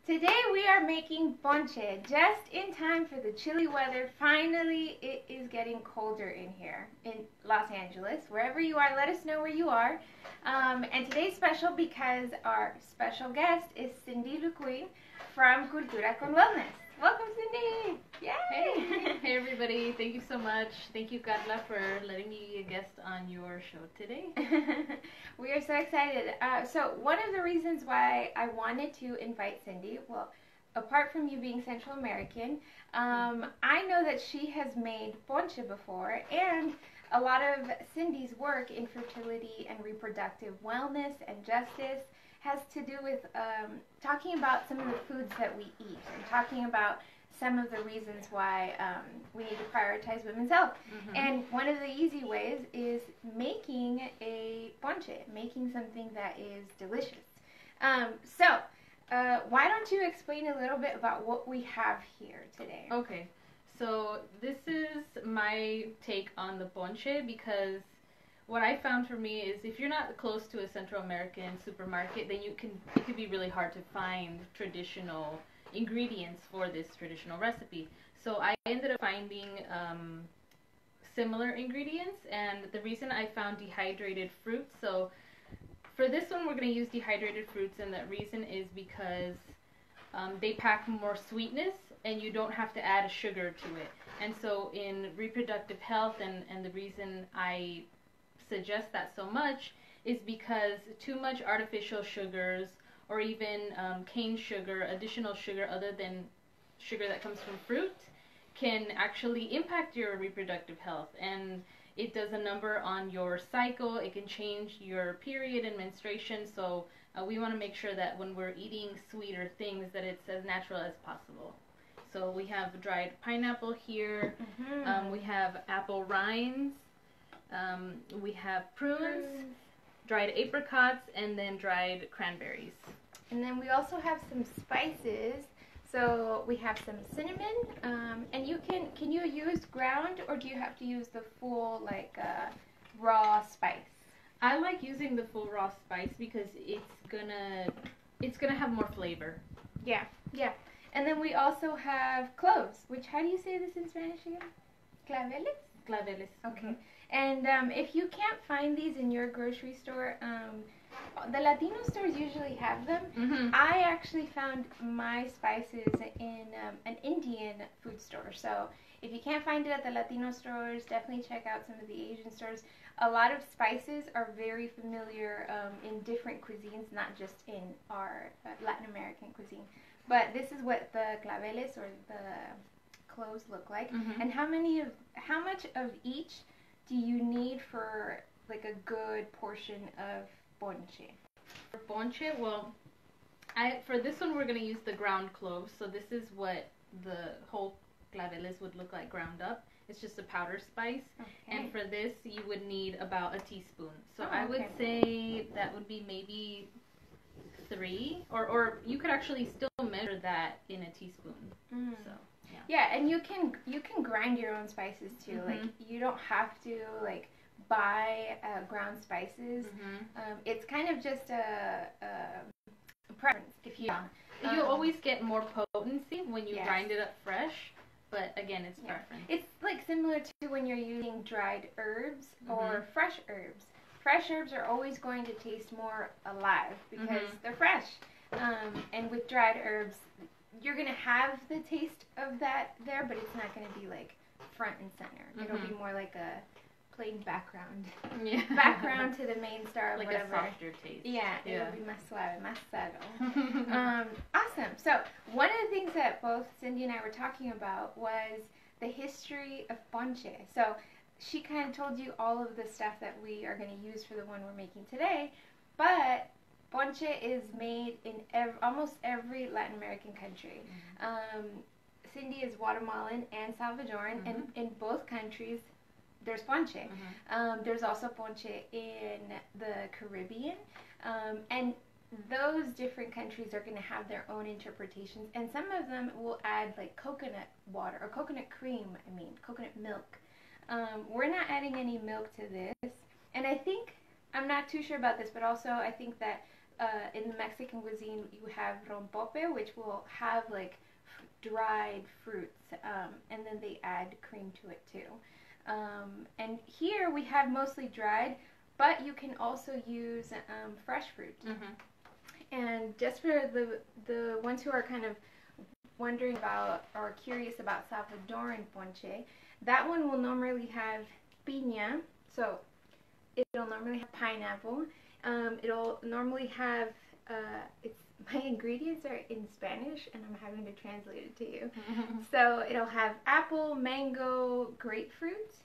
Today we are making ponche just in time for the chilly weather. Finally, it is getting colder in here in Los Angeles. Wherever you are, let us know where you are. And today's special because our special guest is Cindy Luquin from Cultura Con Wellness. Welcome, Cindy! Yay! Hey everybody, thank you so much. Thank you, Carla, for letting me be a guest on your show today. We are so excited. So one of the reasons why I wanted to invite Cindy, well, apart from you being Central American, I know that she has made ponche before, and a lot of Cindy's work in fertility and reproductive wellness and justice has to do with talking about some of the foods that we eat and talking about some of the reasons why we need to prioritize women's health. And one of the easy ways is making a ponche, making something that is delicious. So why don't you explain a little bit about what we have here today? Okay, so this is my take on the ponche, because what I found for me is if you're not close to a Central American supermarket, then it can be really hard to find traditional ingredients for this traditional recipe. So I ended up finding similar ingredients, and the reason I found dehydrated fruits, so for this one we're going to use dehydrated fruits, and the reason is because they pack more sweetness and you don't have to add sugar to it. And so in reproductive health, and the reason I suggest that so much is because too much artificial sugars, or even cane sugar, additional sugar other than sugar that comes from fruit, can actually impact your reproductive health. And it does a number on your cycle. It can change your period and menstruation. So we want to make sure that when we're eating sweeter things, that it's as natural as possible. So we have dried pineapple here. We have apple rinds. We have prunes, dried apricots, and then dried cranberries. And then we also have some spices. So we have some cinnamon, and can you use ground, or do you have to use the full raw spice? I like using the full raw spice because it's gonna have more flavor. Yeah. And then we also have cloves, which, how do you say this in Spanish again? Claveles? Claveles. Okay. And if you can't find these in your grocery store, the Latino stores usually have them. I actually found my spices in an Indian food store. So if you can't find it at the Latino stores, definitely check out some of the Asian stores. A lot of spices are very familiar in different cuisines, not just in our Latin American cuisine. But this is what the claveles, or the cloves, look like. And how much of each do you need for like a good portion of ponche? For ponche, well, for this one we're going to use the ground cloves. So this is what the whole claveles would look like ground up. It's just a powder spice. And for this you would need about a teaspoon. So I would say that would be maybe 3, or you could actually still measure that in a teaspoon. So yeah, and you can grind your own spices too. Like, you don't have to buy ground spices. It's kind of just a preference. If you you always get more potency when you grind it up fresh, but again, it's preference. It's like similar to when you're using dried herbs or fresh herbs. Fresh herbs are always going to taste more alive because they're fresh. And with dried herbs, you're going to have the taste of that there, but it's not going to be like front and center. It'll be more like a plain background. Background to the main star of like whatever. A softer taste. It'll be más suave, más subtle. Awesome. So one of the things that both Cindy and I were talking about was the history of ponche. So she kind of told you all of the stuff that we are going to use for the one we're making today, but ponche is made in almost every Latin American country. Cindy is Guatemalan and Salvadoran, and in both countries there's ponche. There's also ponche in the Caribbean, and those different countries are going to have their own interpretations, and some of them will add like coconut water, or coconut cream, coconut milk. We're not adding any milk to this, and I'm not too sure about this, but also I think that in the Mexican cuisine, you have rompope, which will have like dried fruits, and then they add cream to it too. And here we have mostly dried, but you can also use fresh fruit. And just for the ones who are kind of wondering about or curious about Salvadoran ponche, that one will normally have piña, so it'll normally have pineapple. It'll normally have, my ingredients are in Spanish and I'm having to translate it to you. So it'll have apple, mango, grapefruit,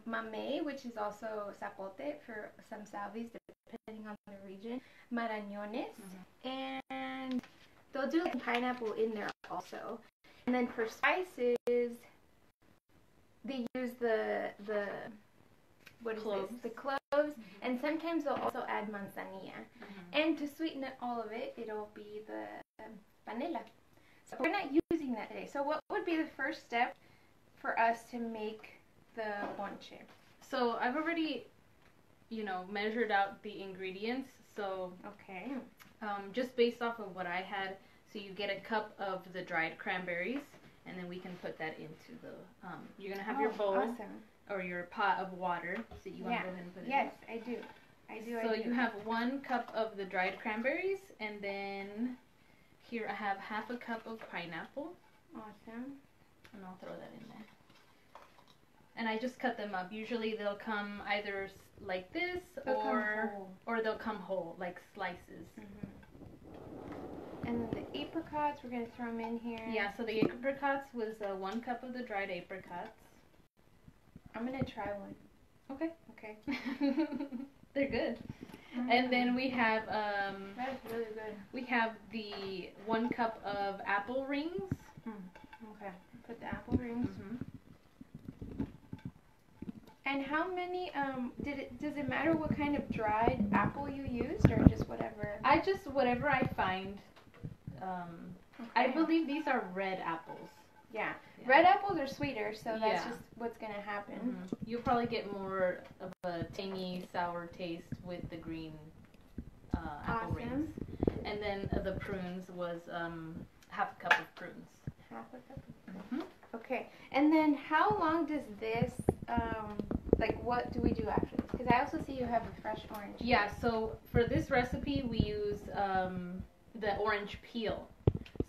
mamey, which is also zapote for some salvis, depending on the region, marañones, and they'll do like pineapple in there also. And then for spices, they use the what is cloves. this? The cloves, and sometimes they'll also add manzanilla. And to sweeten all of it, it'll be the panela. So we're not using that today. So what would be the first step for us to make the ponche? So I've already, measured out the ingredients. So Okay. just based off of what I had, so you get a cup of the dried cranberries, and then we can put that into the. You're gonna have your bowl. Awesome. Or your pot of water, so you want to go ahead and put it in? Yes, I do. So you have 1 cup of the dried cranberries, and then here I have half a cup of pineapple. Awesome. And I'll throw that in there. And I just cut them up. Usually they'll come either like this, or they'll come whole, like slices. And then the apricots, we're going to throw them in here. Yeah, so the apricots was 1 cup of the dried apricots. I'm going to try one. Okay. Okay. They're good. And then we have That's really good. we have the 1 cup of apple rings. Okay. Put the apple rings. And how many does it matter what kind of dried apple you used, or just whatever? Whatever I find. I believe these are red apples. Yeah. Red apples are sweeter, so that's just what's going to happen. You'll probably get more of a tangy, sour taste with the green apple rings. And then the prunes was half a cup of prunes. Half a cup of prunes. Okay. And then how long does this, what do we do after this? Because I also see you have a fresh orange. Yeah, so for this recipe, we use the orange peel.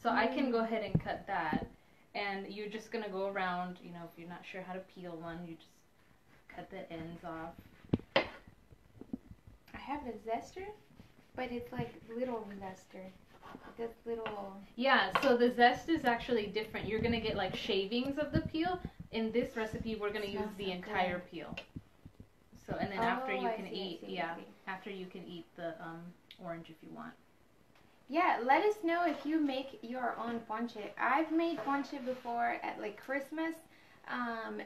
So I can go ahead and cut that. And you're just going to go around, if you're not sure how to peel one, you just cut the ends off. I have a zester, but it's like little zester. This little... Yeah, so the zest is actually different. You're going to get like shavings of the peel. In this recipe, we're going to use the entire peel. So, and then after you can eat, after you can eat the orange if you want. Yeah, let us know if you make your own ponche. I've made ponche before at like Christmas,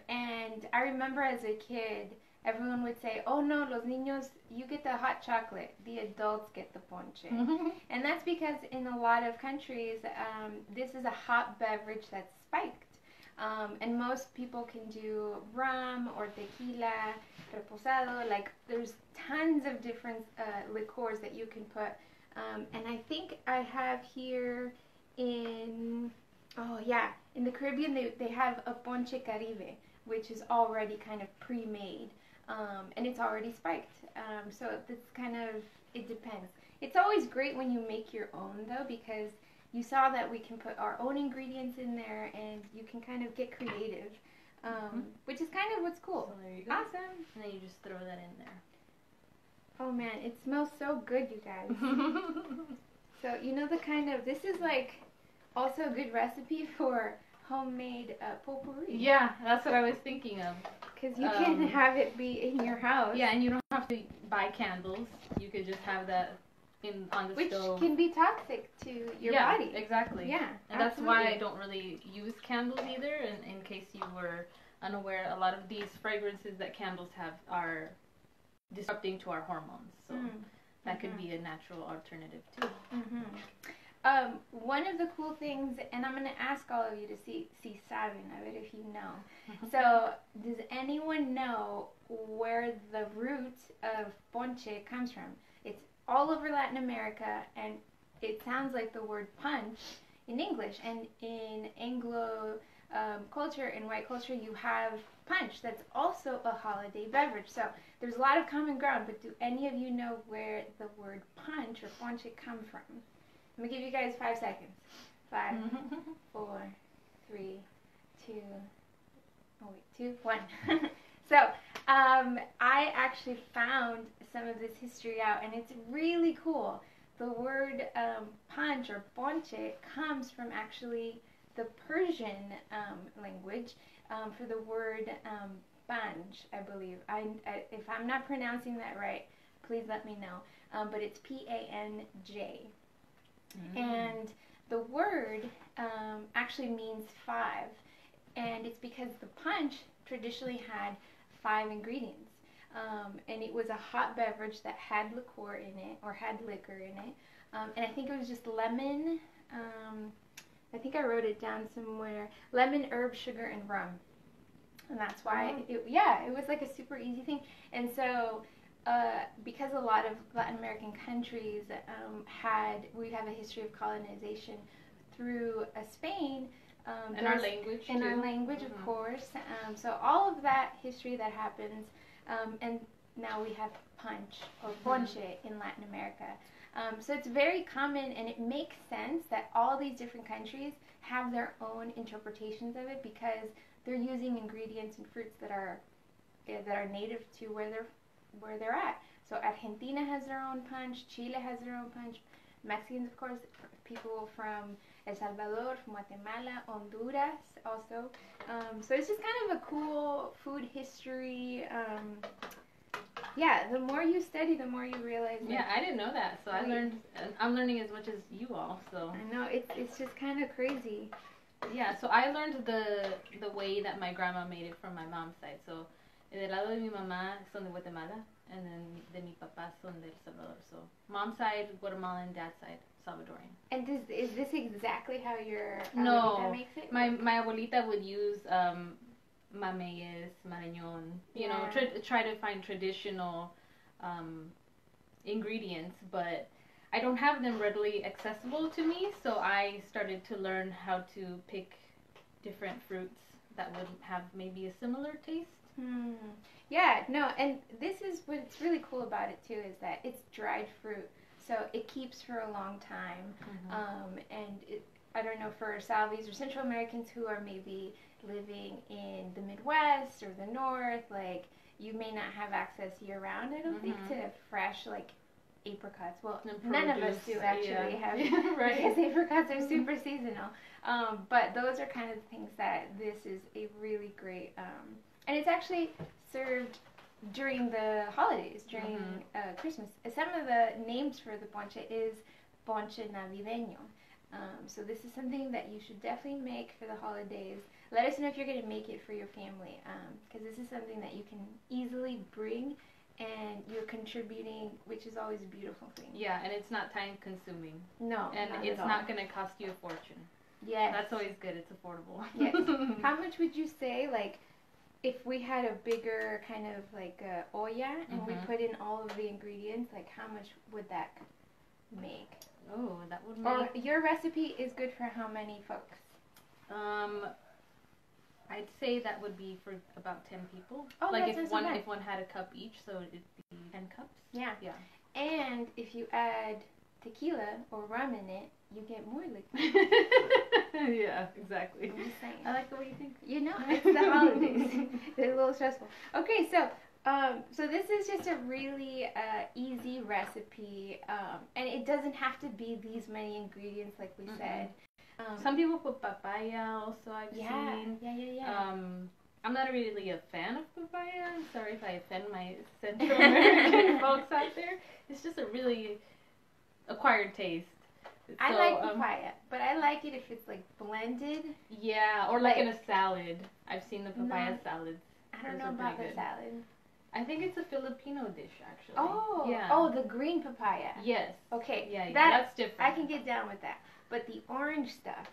and I remember as a kid, everyone would say, "Oh no, los niños, you get the hot chocolate. The adults get the ponche." And that's because in a lot of countries, this is a hot beverage that's spiked. And most people can do rum or tequila, reposado. Like there's tons of different liqueurs that you can put. And I think I have here in the Caribbean, they have a ponche caribe, which is already kind of pre-made, and it's already spiked. So it's kind of, it depends. It's always great when you make your own though, because you saw that we can put our own ingredients in there and you can kind of get creative, which is kind of what's cool. So there you go. Awesome. And then you just throw that in there. Oh man, it smells so good, you guys. So, this is like also a good recipe for homemade potpourri. Yeah, that's what I was thinking of. Because you can have it be in your house. Yeah, and you don't have to buy candles. You could just have that on the stove. Which can be toxic to your body. Yeah, exactly. Yeah, and that's why I don't really use candles either. And in case you were unaware, a lot of these fragrances that candles have are disrupting to our hormones, so that could be a natural alternative too. One of the cool things, and I'm going to ask all of you to see saben, a ver if you know. So, does anyone know where the root of ponche comes from? It's all over Latin America, and it sounds like the word punch in English. And in Anglo culture, in white culture, you have punch. That's also a holiday beverage. So there's a lot of common ground, but do any of you know where the word punch or ponche come from? Let me give you guys 5 seconds. 5, 4, 3, 2, 1. So I actually found some of this history out, and it's really cool. The word punch or ponche comes from actually the Persian language for the word panj, I believe. If I'm not pronouncing that right, please let me know. But it's Panj. And the word actually means 5. And it's because the punch traditionally had 5 ingredients. And it was a hot beverage that had liqueur in it, or had liquor in it. And I think it was just lemon. I think I wrote it down somewhere. Lemon, herb, sugar, and rum. And that's why, it was like a super easy thing. And so, because a lot of Latin American countries we have a history of colonization through Spain. And our language, and our language, of course. So all of that history that happens, and now we have punch or ponche in Latin America. So it's very common, and it makes sense that all these different countries have their own interpretations of it, because they're using ingredients and fruits that are native to where they're at. So Argentina has their own punch, Chile has their own punch, Mexicans, of course, people from El Salvador, from Guatemala, Honduras also. So it's just kind of a cool food history. The more you study, the more you realize. Yeah, I didn't know that, so I'm learning as much as you all. So I know it's just kind of crazy. Yeah, so I learned the way that my grandma made it from my mom's side. So del lado de mi mamá son de Guatemala, and then de mi papá son de El Salvador. So mom's side Guatemalan, dad's side Salvadorian. And is this exactly how your abuelita makes it? My abuelita would use mameyes, marañón, you know, try to find traditional ingredients, but I don't have them readily accessible to me, so I started to learn how to pick different fruits that would have maybe a similar taste. Yeah, no, and this is what's really cool about it too, is that it's dried fruit, so it keeps for a long time. And I don't know, for Salvis or Central Americans who are maybe living in the Midwest or the North, like, you may not have access year-round, I don't think, to fresh, like, apricots. Well, none of us do actually have, right? Because apricots are super seasonal. But those are kind of the things that this is a really great, and it's actually served during the holidays, during Christmas. Some of the names for the ponche is ponche navideño. So this is something that you should definitely make for the holidays. Let us know if you're going to make it for your family, because this is something that you can easily bring, and you're contributing, which is always a beautiful thing. Yeah, and it's not time consuming. No, and it's not going to cost you a fortune. Yes. That's always good. It's affordable. Yes. How much would you say, like, if we had a bigger kind of like olla and we put in all of the ingredients, like, how much would that make? Oh, that would make... Or your recipe is good for how many folks? I'd say that would be for about 10 people. Oh, like if one had a cup each, so it'd be 10 cups. Yeah. Yeah. And if you add tequila or rum in it, you get more liquid. Yeah, exactly. I'm just saying. I like the way you think. You know, it's the holidays. It's a little stressful. Okay, so this is just a really easy recipe, and it doesn't have to be these many ingredients, like we said. Some people put papaya also, I've seen. Yeah. I'm not really a fan of papaya. I'm sorry if I offend my Central American folks out there. It's just a really acquired taste. I like papaya, but I like it if it's like blended. Yeah, or like in a salad. I've seen the papaya salads. I don't know about the salad. I think it's a Filipino dish, actually. Oh, yeah. Oh, the green papaya. Yes. Okay. Yeah, that's different. I can get down with that. But the orange stuff,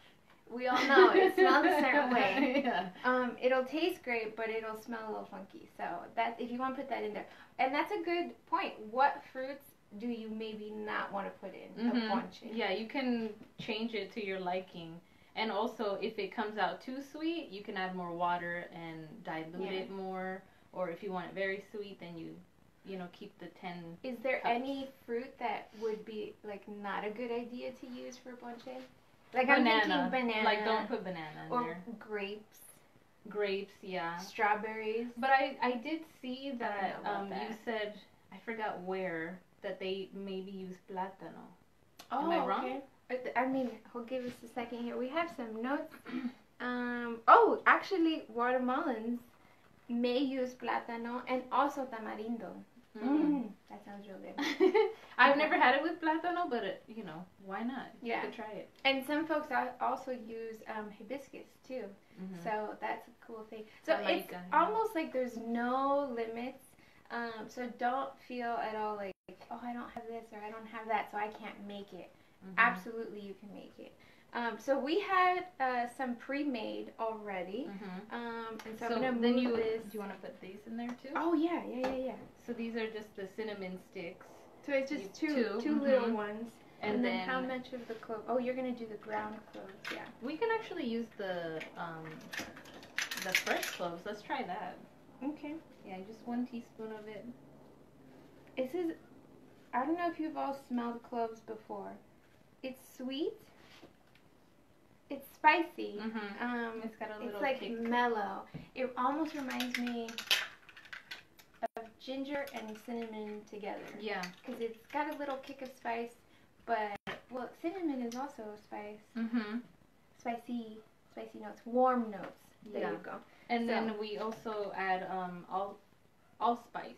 we all know it smells a certain way. Yeah. It'll taste great, but it'll smell a little funky. So that, if you want to put that in there, and that's a good point. What fruits do you maybe not want to put in the ponche? Yeah, you can change it to your liking. And also, if it comes out too sweet, you can add more water and dilute it more. Or if you want it very sweet, then you know, keep the 10 Is there cups. any fruit that would be, like, not a good idea to use for ponche? Like, banana. I'm thinking banana. Like, don't put banana in or there. grapes. Grapes, yeah. Strawberries. But I did see that, you said, I forgot where, that they maybe use plátano. Oh, am I wrong? Okay. I mean, hold give us a second here. We have some notes. Oh, actually, Guatemalans may use plátano and also tamarindo. That sounds real good. I've never had it with plátano, but you know, why not? Yeah. You could try it. And some folks also use hibiscus too. So that's a cool thing. So it's almost like there's no limits. So don't feel at all like, oh, I don't have this or I don't have that, so I can't make it. Absolutely, you can make it. So we had some pre-made already. And so I'm gonna move this. Do you want to put these in there too? Oh yeah. So these are just the cinnamon sticks. So it's just two little ones. And then how much of the clove? Oh, you're gonna do the ground cloves, yeah. We can actually use the fresh cloves. Let's try that. Okay. Yeah, just 1 teaspoon of it. This is, I don't know if you've all smelled cloves before. It's sweet. It's spicy. It's got a little It's like kick. mellow. It almost reminds me of ginger and cinnamon together. Yeah. Because it's got a little kick of spice, but, well, cinnamon is also a spice. Spicy notes, warm notes. There you go. And then we also add allspice.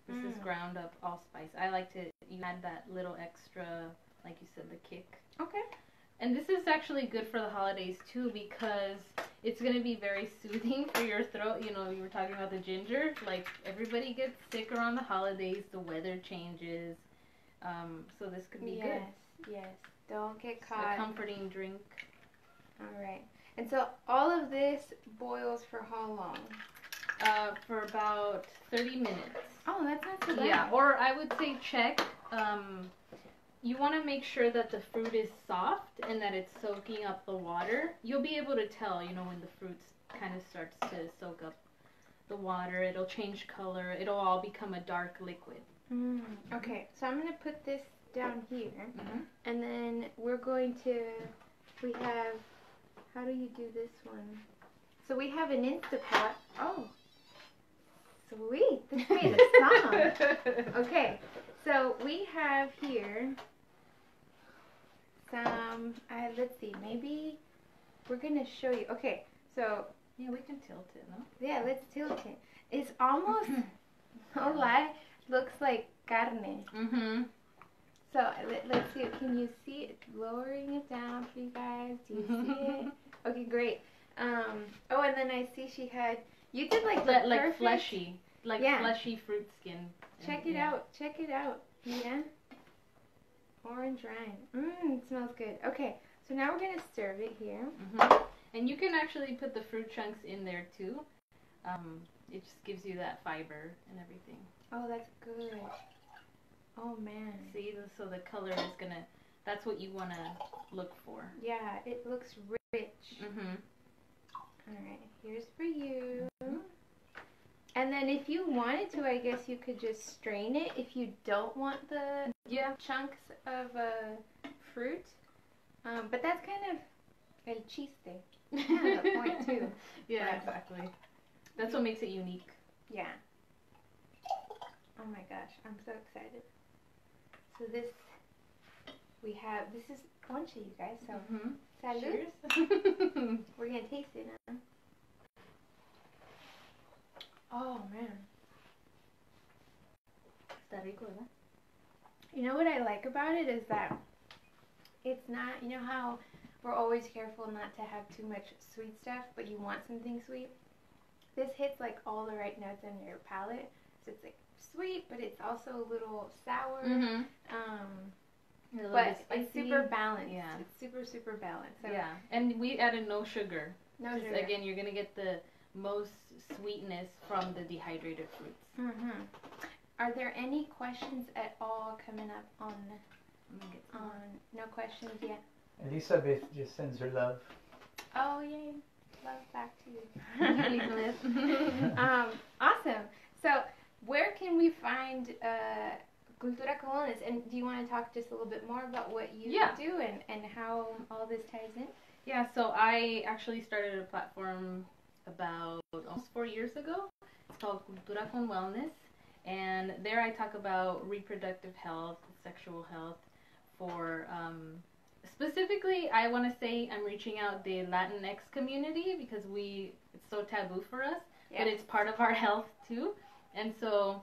This is ground up allspice. I like to add that little extra, like you said, the kick. Okay. And this is actually good for the holidays too, because it's going to be very soothing for your throat. You know, you were talking about the ginger. Like, everybody gets sick around the holidays. The weather changes. So this could be good. Yes. Don't get caught. A comforting drink. All right. And so all of this boils for how long? For about 30 minutes. Oh, that's not too bad. Yeah, or I would say check. You want to make sure that the fruit is soft and that it's soaking up the water. You'll be able to tell, you know, when the fruit kind of starts to soak up the water. It'll change color. It'll all become a dark liquid. Okay, so I'm going to put this down here. And then we're going to, we have, how do you do this one? So we have an Instapot. Oh, sweet. This made a song. Okay, so we have here some, let's see, maybe we're going to show you. Okay, so. Yeah, we can tilt it, no? Yeah, let's tilt it. It's almost, no lie, looks like carne. So let's see. Can you see it? Lowering it down for you guys. Do you see it? Okay, great. Oh, and then I see she had. You did like fleshy, fleshy fruit skin. Check it out. Check it out. Yeah. Orange rind. It smells good. Okay, so now we're gonna serve it here. And you can actually put the fruit chunks in there too. It just gives you that fiber and everything. Oh, that's good. Oh man. See, so the color is gonna, that's what you want to look for. Yeah, it looks rich. Alright, here's for you. And then if you wanted to, I guess you could just strain it if you don't want the chunks of fruit. But that's kind of el chiste. Kind of the point too. Yeah, exactly. That's what makes it unique. Yeah. Oh my gosh, I'm so excited. So this, this is ponche, you guys, so salud. Cheers. We're going to taste it now. Oh, man. Está rico, ¿verdad? You know what I like about it is that it's not, you know how we're always careful not to have too much sweet stuff, but you want something sweet? This hits like all the right notes on your palate, so it's like sweet, but it's also a little sour. But it's super balanced. Yeah. It's super, super balanced. So yeah. And we added no sugar. No sugar. Again, you're going to get the most sweetness from the dehydrated fruits. Are there any questions at all coming up on no questions yet? Elizabeth just sends her love. Oh, yay. Love back to you. Elizabeth. Awesome. So, where can we find Cultura Con Wellness? And do you want to talk just a little bit more about what you do and how all this ties in? Yeah, so I actually started a platform about almost 4 years ago. It's called Cultura Con Wellness. And there I talk about reproductive health, sexual health for, specifically, I want to say I'm reaching out the Latinx community because it's so taboo for us, but it's part of our health too. And so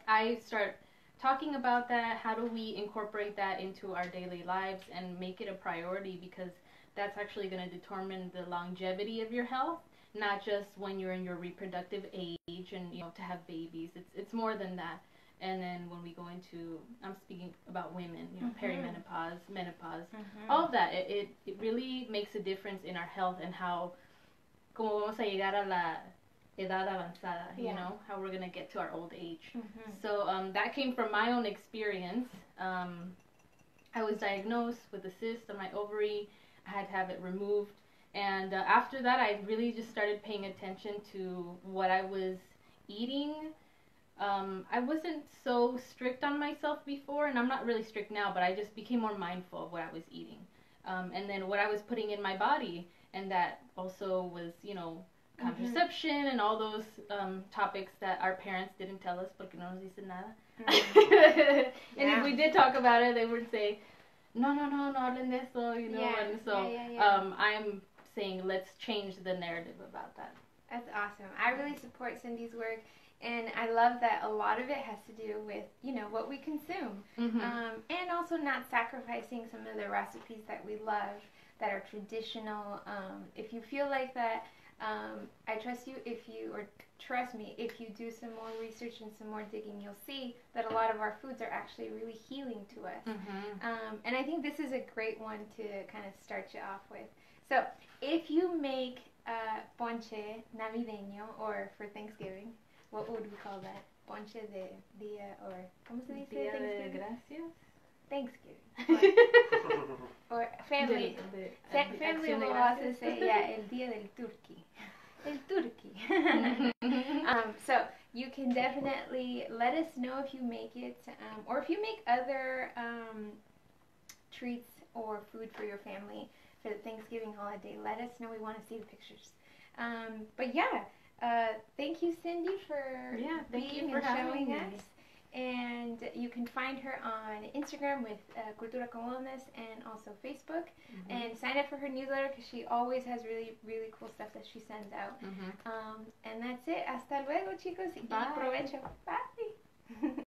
I start talking about that. How do we incorporate that into our daily lives and make it a priority, because that's actually going to determine the longevity of your health, not just when you're in your reproductive age and, to have babies. It's more than that. And then when we go into, I'm speaking about women, perimenopause, menopause, all of that. It really makes a difference in our health and how, como vamos a llegar a la edad avanzada, how we're going to get to our old age. So that came from my own experience. I was diagnosed with a cyst on my ovary. I had to have it removed. And after that, I really just started paying attention to what I was eating. I wasn't so strict on myself before, and I'm not really strict now, but I just became more mindful of what I was eating. And then what I was putting in my body, and that also was, contraception and all those topics that our parents didn't tell us, porque no nos dicen nada. And if we did talk about it, they would say, no hablen de eso, and so I'm saying let's change the narrative about that. That's awesome. I really support Cindy's work, and I love that a lot of it has to do with, what we consume, and also not sacrificing some of the recipes that we love, that are traditional. If you feel like that, I trust you, trust me, if you do some more research and some more digging, you'll see that a lot of our foods are actually really healing to us. And I think this is a great one to kind of start you off with. So if you make ponche navideño, or for Thanksgiving, what would we call that? Ponche de día, or ¿cómo se dice? Día de Gracias? Thanksgiving. Or family. Family will also say, el día del turkey. El turkey. So you can definitely let us know if you make it, or if you make other treats or food for your family for the Thanksgiving holiday. Let us know. We want to see the pictures. But thank you, Cindy, for being and showing us. And you can find her on Instagram with Cultura Con Wellness, and also Facebook. And sign up for her newsletter, because she always has really, really cool stuff that she sends out. And that's it. Hasta luego, chicos. Y provecho. Bye.